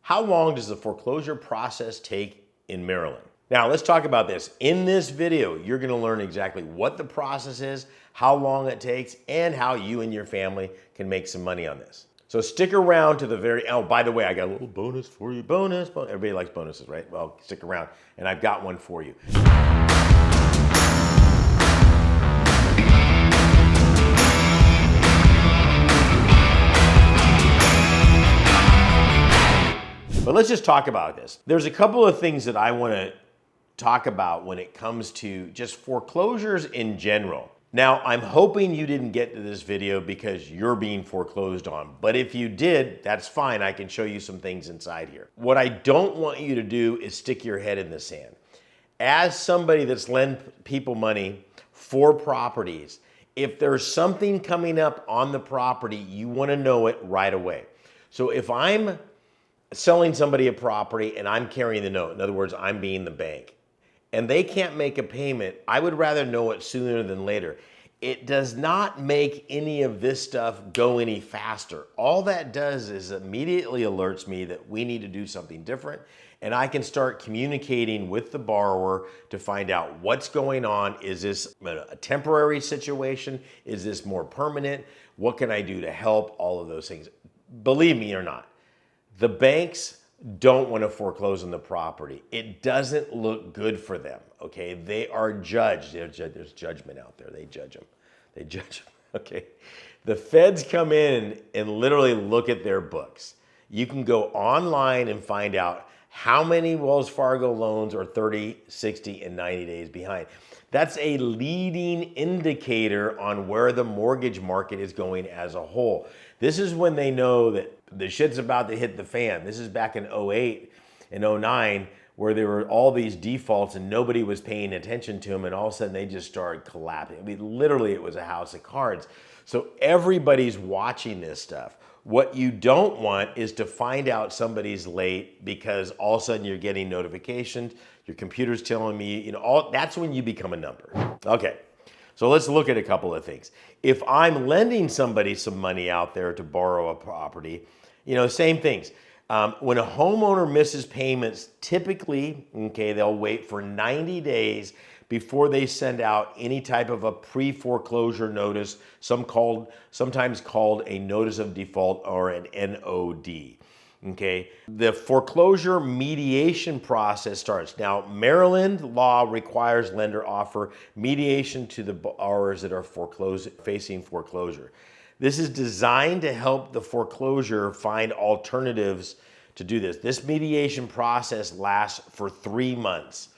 How long does the foreclosure process take in Maryland? Now let's talk about this. In this video, you're gonna learn exactly what the process is, how long it takes, and how you and your family can make some money on this. So stick around to the oh, by the way, I got a little bonus for you. Bonus. Everybody likes bonuses, right? Well, stick around, and I've got one for you. But let's just talk about this. There's a couple of things that I want to talk about when it comes to just foreclosures in general. Now, I'm hoping you didn't get to this video because you're being foreclosed on, but if you did, that's fine. I can show you some things inside here. What I don't want you to do is stick your head in the sand. As somebody that's lent people money for properties, if there's something coming up on the property, you want to know it right away. So if I'm selling somebody a property and I'm carrying the note, in other words, I'm being the bank, and they can't make a payment, I would rather know it sooner than later. It does not make any of this stuff go any faster. All that does is immediately alerts me that we need to do something different, and I can start communicating with the borrower to find out what's going on. Is this a temporary situation? Is this more permanent? What can I do to help? All of those things. Believe me or not, the banks don't want to foreclose on the property. It doesn't look good for them, okay? They are judged. There's judgment out there. They judge them. They judge them, okay? The feds come in and literally look at their books. You can go online and find out how many Wells Fargo loans are 30, 60, and 90 days behind. That's a leading indicator on where the mortgage market is going as a whole. This is when they know that the shit's about to hit the fan. This is back in 08 and 09 where there were all these defaults and nobody was paying attention to them, and all of a sudden they just started collapsing. I mean, literally it was a house of cards. So everybody's watching this stuff. What you don't want is to find out somebody's late because all of a sudden you're getting notifications, your computer's telling me, that's when you become a number. Okay, so let's look at a couple of things. If I'm lending somebody some money out there to borrow a property, same things. When a homeowner misses payments, typically, they'll wait for 90 days before they send out any type of a pre-foreclosure notice, sometimes called a notice of default or an NOD. Okay, the foreclosure mediation process starts. Now, Maryland law requires lender offer mediation to the borrowers that are facing foreclosure. This is designed to help the foreclosure find alternatives to do this. This mediation process lasts for 3 months.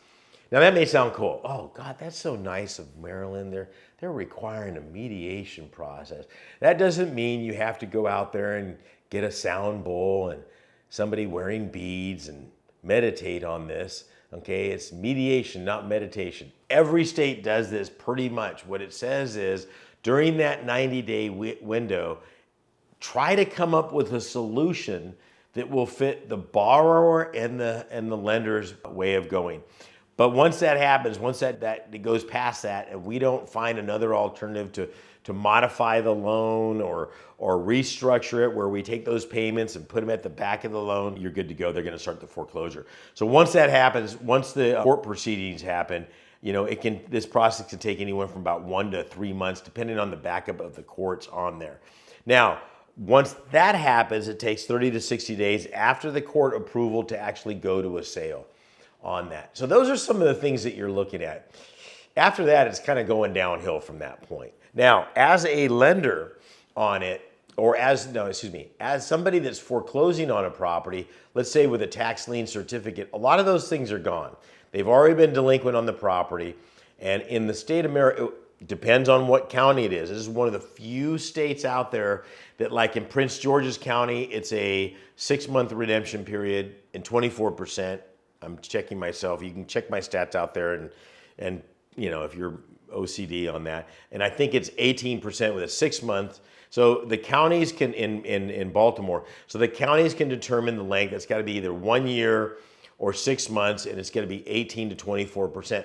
Now that may sound cool. Oh God, that's so nice of Maryland. They're requiring a mediation process. That doesn't mean you have to go out there and get a sound bowl and somebody wearing beads and meditate on this. Okay, it's mediation, not meditation. Every state does this pretty much. What it says is during that 90-day window, try to come up with a solution that will fit the borrower and the lender's way of going. But once that happens, once that it goes past that, and we don't find another alternative to modify the loan or restructure it where we take those payments and put them at the back of the loan, you're good to go. They're going to start the foreclosure. So once that happens, once the court proceedings happen, this process can take anywhere from about 1 to 3 months, depending on the backup of the courts on there. Now, once that happens, it takes 30 to 60 days after the court approval to actually go to a sale on that. So those are some of the things that you're looking at. After that, it's kind of going downhill from that point. Now, as a lender on it, as somebody that's foreclosing on a property, let's say with a tax lien certificate, a lot of those things are gone. They've already been delinquent on the property. And in the state of Maryland, it depends on what county it is. This is one of the few states out there that, like in Prince George's County, it's a 6-month redemption period and 24%. I'm checking myself. You can check my stats out there and if you're OCD on that. And I think it's 18% with a 6-month. So the counties can, in Baltimore, so the counties can determine the length. It's got to be either 1 year or 6 months, and it's going to be 18 to 24%.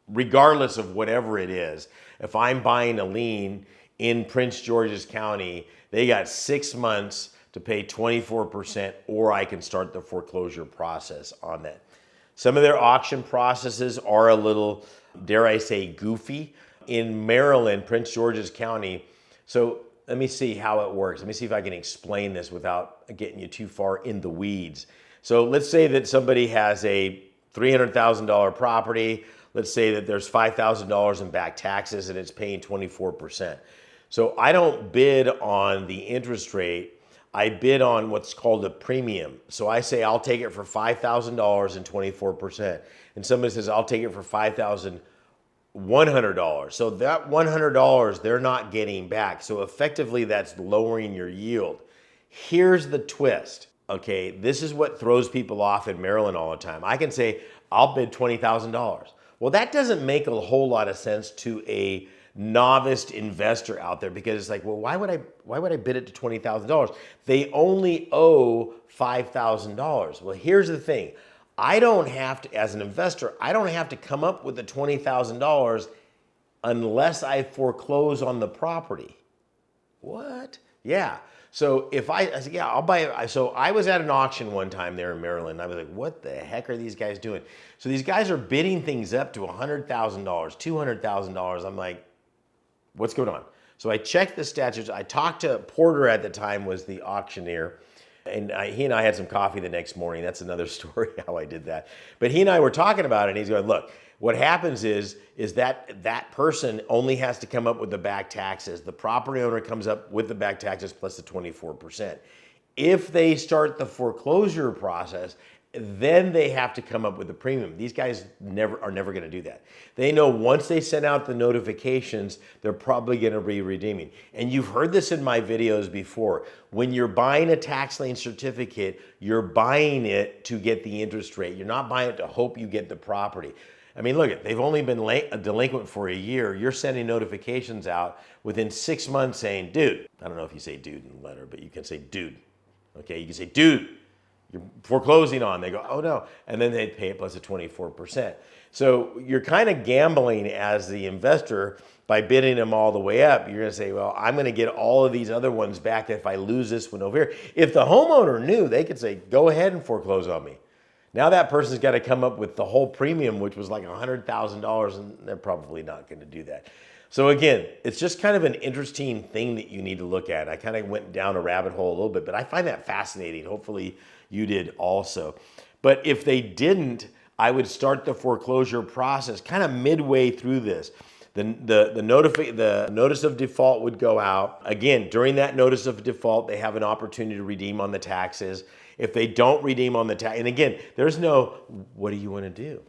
Regardless of whatever it is, if I'm buying a lien in Prince George's County, they got 6 months to pay 24%, or I can start the foreclosure process on that. Some of their auction processes are a little, dare I say, goofy. In Maryland, Prince George's County, so let me see how it works. Let me see if I can explain this without getting you too far in the weeds. So let's say that somebody has a $300,000 property. Let's say that there's $5,000 in back taxes and it's paying 24%. So I don't bid on the interest rate. I bid on what's called a premium. So I say I'll take it for $5,000 and 24%. And somebody says I'll take it for $5,100. So that $100 they're not getting back. So effectively that's lowering your yield. Here's the twist. Okay, this is what throws people off in Maryland all the time. I can say I'll bid $20,000. Well, that doesn't make a whole lot of sense to a novice investor out there, because it's like, well, why would I bid it to $20,000? They only owe $5,000. Well, here's the thing. I don't have to, as an investor, I don't have to come up with the $20,000 unless I foreclose on the property. What? Yeah. So if I said, yeah, I'll buy it. So I was at an auction one time there in Maryland. I was like, what the heck are these guys doing? So these guys are bidding things up to $100,000, $200,000. I'm like, what's going on? So I checked the statutes. I talked to Porter at the time, was the auctioneer. And he and I had some coffee the next morning. That's another story how I did that. But he and I were talking about it, and he's going, look, what happens is that person only has to come up with the back taxes. The property owner comes up with the back taxes plus the 24%. If they start the foreclosure process, then they have to come up with the premium. These guys are never going to do that. They know once they send out the notifications, they're probably going to be redeeming. And you've heard this in my videos before. When you're buying a tax lien certificate, you're buying it to get the interest rate. You're not buying it to hope you get the property. I mean, look, they've only been delinquent for a year. You're sending notifications out within 6 months saying, dude, I don't know if you say dude in the letter, but you can say dude. Okay, you can say, dude, you're foreclosing on. They go, oh no. And then they pay it plus a 24%. So you're kind of gambling as the investor by bidding them all the way up. You're going to say, well, I'm going to get all of these other ones back if I lose this one over here. If the homeowner knew, they could say, go ahead and foreclose on me. Now that person's got to come up with the whole premium, which was like $100,000, and they're probably not going to do that. So again, it's just kind of an interesting thing that you need to look at. I kind of went down a rabbit hole a little bit, but I find that fascinating. Hopefully you did also. But if they didn't, I would start the foreclosure process kind of midway through this. The notice of default would go out. Again, during that notice of default, they have an opportunity to redeem on the taxes. If they don't redeem on the tax, and again, there's no, what do you want to do?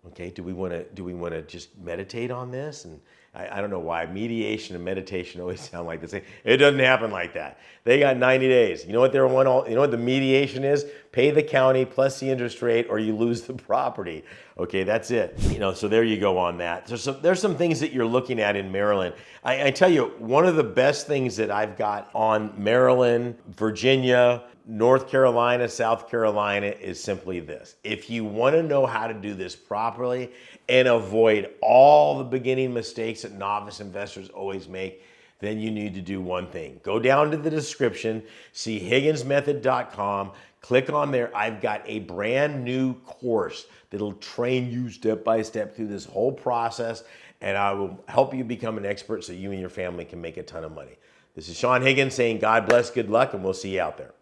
Okay, do we want to just meditate on this? And I don't know why mediation and meditation always sound like the same. It doesn't happen like that. They got 90 days. You know what you know what the mediation is? Pay the county plus the interest rate, or you lose the property. Okay, that's it. So there you go on that. There's some things that you're looking at in Maryland. I tell you, one of the best things that I've got on Maryland, Virginia, North Carolina, South Carolina is simply this. If you want to know how to do this properly and avoid all the beginning mistakes that novice investors always make, then you need to do one thing. Go down to the description, see higginsmethod.com, click on there. I've got a brand new course that'll train you step by step through this whole process, and I will help you become an expert so you and your family can make a ton of money. This is Saen Higgins saying God bless, good luck, and we'll see you out there.